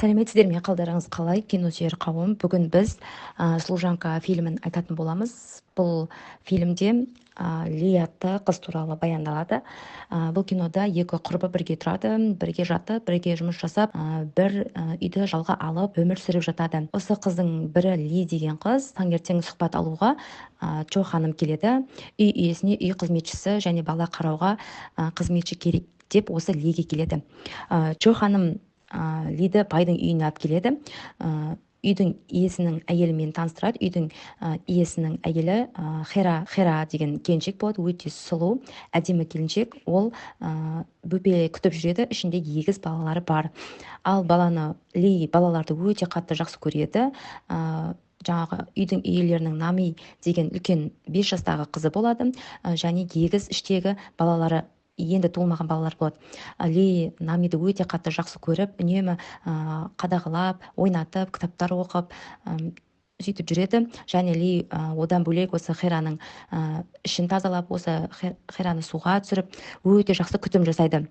Сәлеметсіздер ме, қалдарыңыз қалай, киносүйер қауым? Бүгін біз служанка фильмін айтатын боламыз. Бұл фильмде Ли атты қыз туралы баяндалады. Бұл кинода екі құрбы бірге тұрады, бірге жатып, бірге жұмыс жасап, бір үйді жалға алып өмір сүріп жатады. Осы қыздың бірі Ли деген қыз таңертең сұхбат алуға Чо ханым келеді. Үй иесіне үй қызметшісі және бала қарауға қызметші керек деп осы Лиге келеді. Чо ханым Лиді байдың үйіне алып келеді. Үйдің иесінің әйелімен таныстырады. Үйдің иесінің әйелі Хера деген келіншек болады, өте сұлу, әдемі келіншек. Ол бөпе күтіп жүреді, ішінде егіз балалары бар. Ал Ли балаларды өте қатты жақсы көреді. Жаңағы үйдің иелерінің Нами деген үлкен 5 жастағы қызы болады, және егіз іштегі балалары енді туылмаған балалар болады. Ли Намиді өте қатты жақсы көріп, үнемі қадағалап, ойнатып, кітаптар оқып сөйтіп жүреді. Және Ли одан бөлек осы Хераның ішін тазалап, осы Хераны суға түсіріп, өте жақсы күтім жасайды.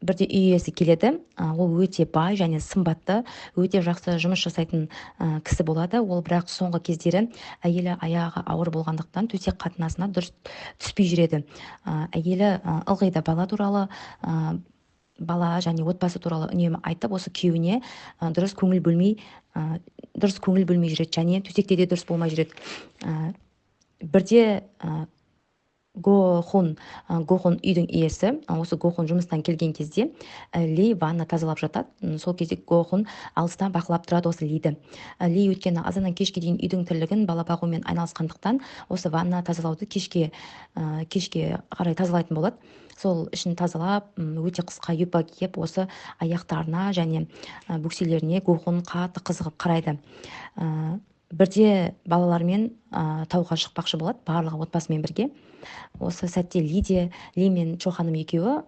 Бірде үй иесі келеді. Ол өте бай және сымбатты, өте жақсы жұмыс жасайтын кісі болады. Ол бірақ соңғы кездері әйелі аяғы ауыр болғандықтан төсек қатынасына дұрыс түспей жүреді. Әйелі ылғи да бала туралы, бала және отбасы туралы үнемі айтып, осы күйеуіне дұрыс көңіл бөлмей жүреді, және төсекте де дұрыс болмай жүреді. Бірде Гохун үйдің иесі. Осы Гохун жұмыстан келген кезде Ли ванна тазалап жатады. Сол кезде Гохун алыстан бақылап тұрады осы Лиді. Ли өткені азаннан кешке дейін үйдің тірлігін бала бағумен айналысқандықтан осы ванна тазалауды кешке қарай тазалайтын болады. Сол ішін тазалап, өте қысқа юбка киіп, осы аяқтарына және бөкселеріне Гохун қатты қызығып қарайды. Бірде балалармен тауға шықпақшы болады, барлығы отбасымен бірге. Осы сәтте Ли мен Чо ханым екеуі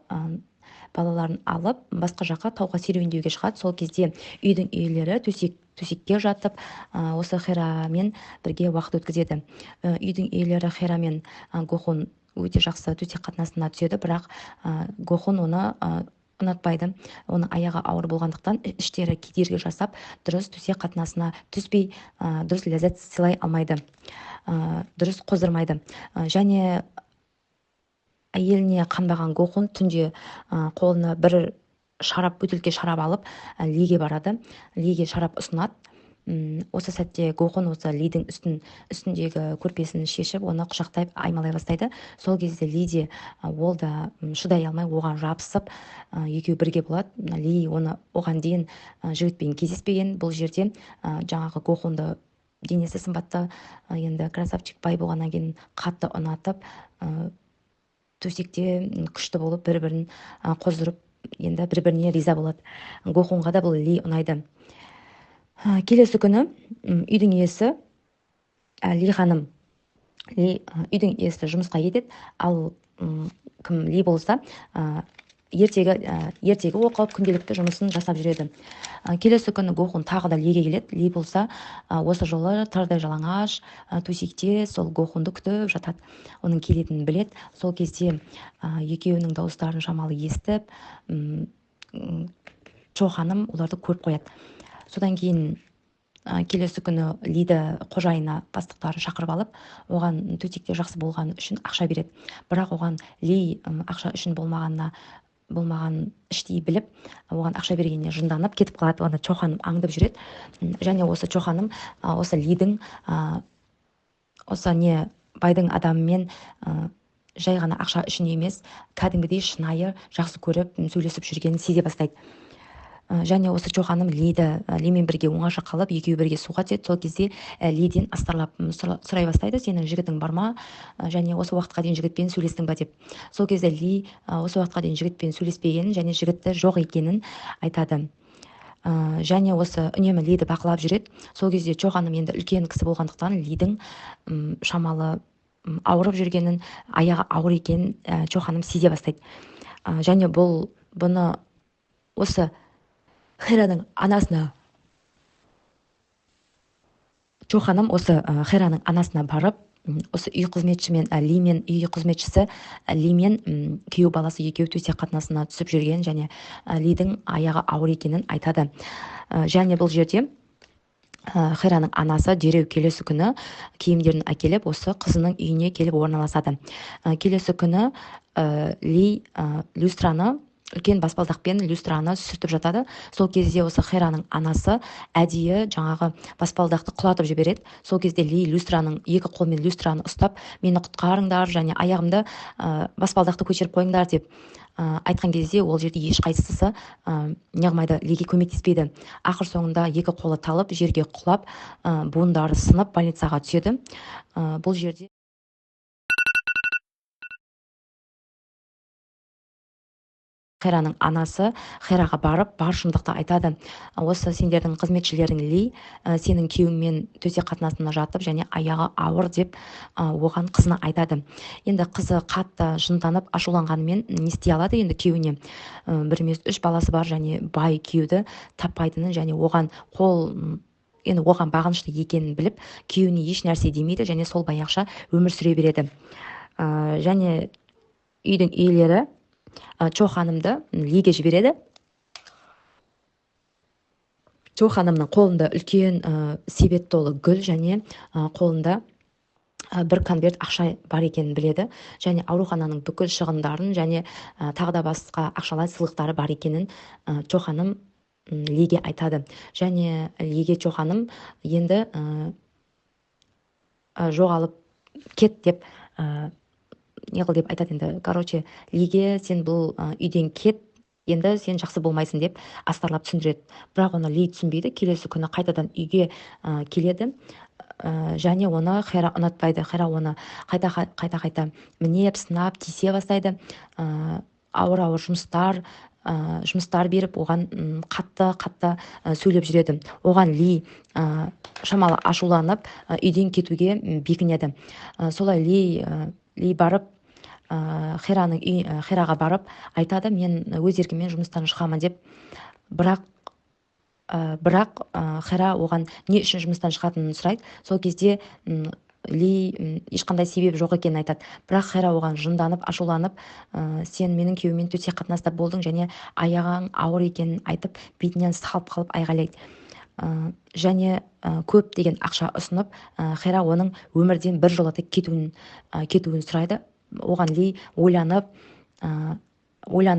балаларын алып басқа жаққа тауға серуендеуге шығады. Сол кезде үйдің иелері төсекке жатып, осы Херамен бірге уақыт өткізеді. Үйдің иелері Хера мен Гохун өте жақсы төсек қатынасына түседі, бірақ Гохун оны ұнатпайды. Оның аяғы ауыр болғандықтан іштері кедергі жасап, дұрыс төсек қатынасына түспей, дұрыс ләззат сыйлай алмайды, дұрыс қоздырмайды. Және әйеліне қанбаған Гохун түнде қолына бір бөтелке шарап алып Лиге барады. Лиге шарап ұсынады. Осы сәтте Гохун осы Лидің үстіндегі көрпесін шешіп, оны құшақтай аймалай бастайды. Сол кезде Лиде ол да шыдай алмай оған жабысып, екеуі бірге болады. Ли оған дейін жігітпен кездеспеген. Бұл жерде жаңағы Гохунды денесі сымбатты, енді красавчик бай болғаннан кейін қатты ұнатып, төсекте күшті болып бір-бірін қоздырып, енді бір-біріне риза болады. Гохунға да бұл Ли ұнайды. Келесі күні үйдің иесі Ли ханым, үйдің иесі жұмысқа кетеді. Ал кім Ли болса ертегі оқып, күнделікті жұмысын жасап жүреді. Келесі күні Гохун тағы да Лиге келеді. Ли болса осы жолы тардай жалаңаш төсекте сол Гохунды күтіп жатады. Оның келетінін біледі. Сол кезде екеуінің дауыстарын шамалы естіп, Чо ханым оларды көріп қояды. Содан кейін келесі күні Лиді қожайына бастықтары шақырып алып, оған төсекте жақсы болғаны үшін ақша береді. Бірақ оған Ли ақша үшін болмаған іштей біліп, оған ақша бергеніне жынданып кетіп қалады. Оны Чо ханым аңдып жүреді. Және осы Чо ханым осы Лидің байдың адамымен жай ғана ақша үшін емес, кәдімгідей шынайы жақсы көріп сөйлесіп жүргенін сезе бастайды. Және осы Чо ханым Лимен бірге оңаша қалып, екеуі бірге суға түседі. Сол кезде Лиден астарлап сұрай бастайды: сенің жігітің бар ма? Және осы уақытқа дейін жігітпен сөйлестің ба деп. Сол кезде Ли осы уақытқа дейін жігітпен сөйлеспегенін және жігітті жоқ екенін айтады. Және осы үнемі Лиді бақылап жүреді. Сол кезде Чо ханым енді үлкен кісі болғандықтан Лидің шамалы ауырып жүргенін, аяғы ауыр екенін Чо ханым сезе бастайды. Және бұны осы Хераның анасына, Чо ханым осы Хераның анасына барып, осы үй қызметшімен ли мен үй қызметшісі ли мен күйеу баласы екеуі төсек қатынасына түсіп жүрген және лидің аяғы ауыр екенін айтады. Және бұл жерде Хераның анасы дереу келесі күні киімдерін әкеліп осы қызының үйіне келіп орналасады. Келесі күні ли люстраны үлкен баспалдақпен люстраны сүртіп жатады. Сол кезде осы Хераның анасы әдейі жаңағы баспалдақты құлатып жібереді. Сол кезде ли люстраның екі қолмен люстраны ұстап, мені құтқарыңдар және аяғымды баспалдақты көтеріп қойыңдар деп айтқан кезде ол жерде ешқайсысы неғылмайды, лиге көмектеспейді. Ақыр соңында екі қолы талып жерге құлап, буындары сынып больницаға түседі. Бұл жерде Хераның анасы Хераға барып бар шындықты айтады. Осы сендердің қызметшілерің ли сенің күйеуіңмен төсек қатынасына жатып және аяғы ауыр деп оған қызына айтады. Енді қызы қатты жынданып ашуланғанымен не істей алады енді күйеуіне? Бір емес 3 баласы бар және бай күйеуді таппайтынын және оған енді оған бағынышты екенін біліп, күйеуіне еш нәрсе демейді және сол баяғыша өмір сүре береді. Және үйдің иелері Чо ханымды лиге жібереді. Чо ханымның қолында үлкен себет толы гүл және қолында бір конверт ақша бар екенін біледі. Және аурухананың бүкіл шығындарын және тағы да басқа ақшалай сыйлықтары бар екенін Чо ханым лиге айтады. Және лиге Чо ханым енді жоғалып кет деп неғыл деп айтады енді. Короче, лиге сен бұл үйден кет, енді сен жақсы болмайсың деп астарлап түсіндіреді. Бірақ оны ли түсінбейді. Келесі күні қайтадан үйге келеді. Және оны Хера ұнатпайды. Хера оны қайта мінеп, сынап, тисе бастайды. Ауыр жұмыстар беріп, оған қатты сөйлеп жүреді. Оған ли шамалы ашуланып, үйден кетуге бекінеді. Солай ли барып Хераға барып айтады, мен өз еркіммен жұмыстан шығамын деп. Бірақ Хера оған не үшін жұмыстан шығатынын сұрайды. Сол кезде ли ешқандай себеп жоқ екенін айтады. Бірақ Хера оған жынданып, ашуланып, сен менің күйеуіммен төсек қатынаста болдың және аяғың ауыр екенін айтып, бетінен салып қалып айғайлайды. Және көп деген ақша ұсынып, Хера оның өмірден бір жолата кетуін сұрайды. Оған ли ойланып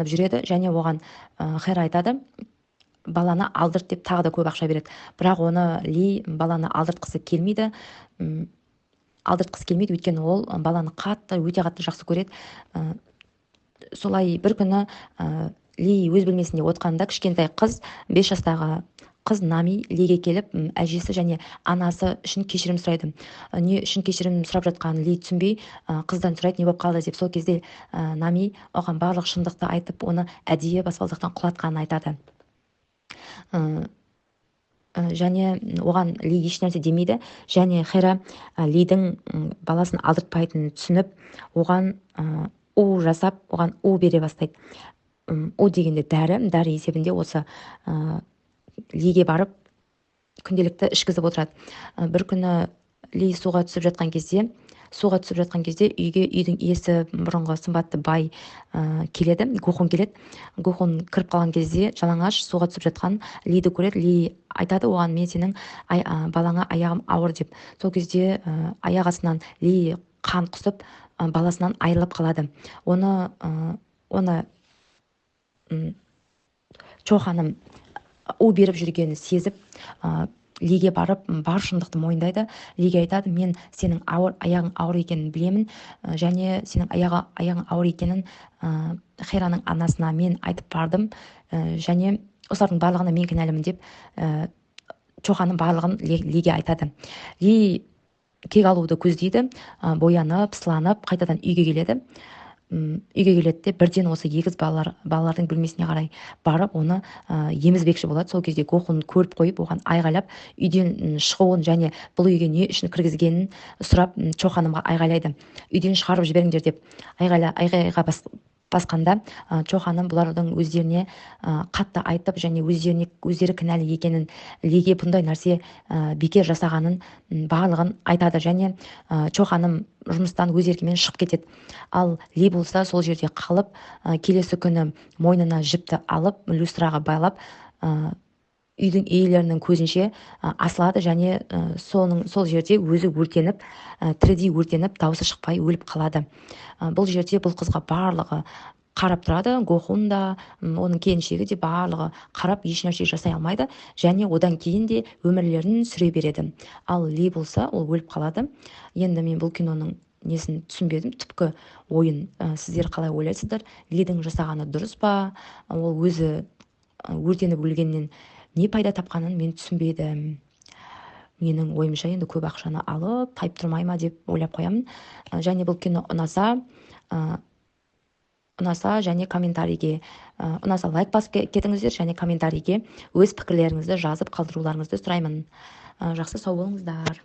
жүреді және оған Хера айтады, баланы алдырт деп тағы да көп ақша береді. Бірақ оны ли баланы алдыртқысы келмейді. Өйткені ол баланы өте қатты жақсы көреді. Солай бір күні ли өз бөлмесінде отқанда кішкентай қыз, 5 жастағы қыз Нами лиге келіп, әжесі және анасы үшін кешірім сұрайды. Не үшін кешірім сұрап жатқанын ли түсінбей, қыздан сұрайды, не болып қалды деп. Сол кезде Нами оған барлық шындықты айтып, оны әдейі баспалдақтан құлатқанын айтады. Және оған ли еш нәрсе демейді. Және Хера лидің баласын алдыртпайтынын түсініп, оған жасап, оған бере бастайды. Дегенде дәрі есебінде осы лиге барып күнделікті ішкізіп отырады. Бір күні ли суға түсіп жатқан кезде үйдің иесі бұрынғы сымбатты бай келеді, Гохун келеді. Гохун кіріп қалған кезде жалаңаш суға түсіп жатқан лиді көреді. Ли айтады оған, мен сенің балаңа аяғым ауыр деп. Сол кезде аяқ астынан ли қан құсып, баласынан айырылып қалады. Оны Чо ханым беріп жүргенін сезіп, лиге барып бар шындықты мойындайды. Лиге айтады, мен сенің аяғың ауыр екенін білемін, және сенің аяғың ауыр екенін Хераның анасына мен айтып бардым, және осылардың барлығына мен кінәлімін деп Чо ханым барлығын лиге айтады. Ли кек алуды көздейді, боянып, сыланып, қайтадан үйге келеді. Бірден осы егіз балалардың бөлмесіне қарай барып, оны емізбекші болады. Сол кезде Гохун көріп қойып, оған айғайлап, үйден шығуын және бұл үйге не үшін кіргізгенін сұрап, Чо ханымға айғайлайды. Үйден шығарып жіберіңдер деп айғайға басқанда Чо ханым бұлардың өздеріне қатты айтып және өздері кінәлі екенін, Лиге бұндай нәрсе бекер жасағанын барлығын айтады, және Чо ханым жұмыстан өз еркімен шығып кетеді. Ал Ли болса сол жерде қалып, келесі күні мойнына жіпті алып, люстраға байлап, үйдің иелерінің көзінше асылады, және сол жерде өзі өртеніп, тірідей өртеніп, дауысы шықпай өліп қалады. Бұл жерде бұл қызға барлығы қарап тұрады, Гохун да, оның келіншегі де барлығы қарап ешнәрсе жасай алмайды, және одан кейін де өмірлерін сүре береді. Ал Ли болса, ол өліп қалады. Енді мен бұл киноның несін түсінбедім, түпкі ойын сіздер қалай ойлайсыздар? Лидің жасағаны дұрыс па? Ол өзі өртеніп өлгеннен не пайда тапқанын мен түсінбедім. Менің ойымша енді көп ақшаны алып тайып тұрмай ма деп ойлап қоямын. Және бұл кино ұнаса және комментарийге ұнаса лайк басып кетіңіздер, және комментарийге өз пікірлеріңізді жазып қалдыруларыңызды сұраймын. Жақсы, сау болыңыздар.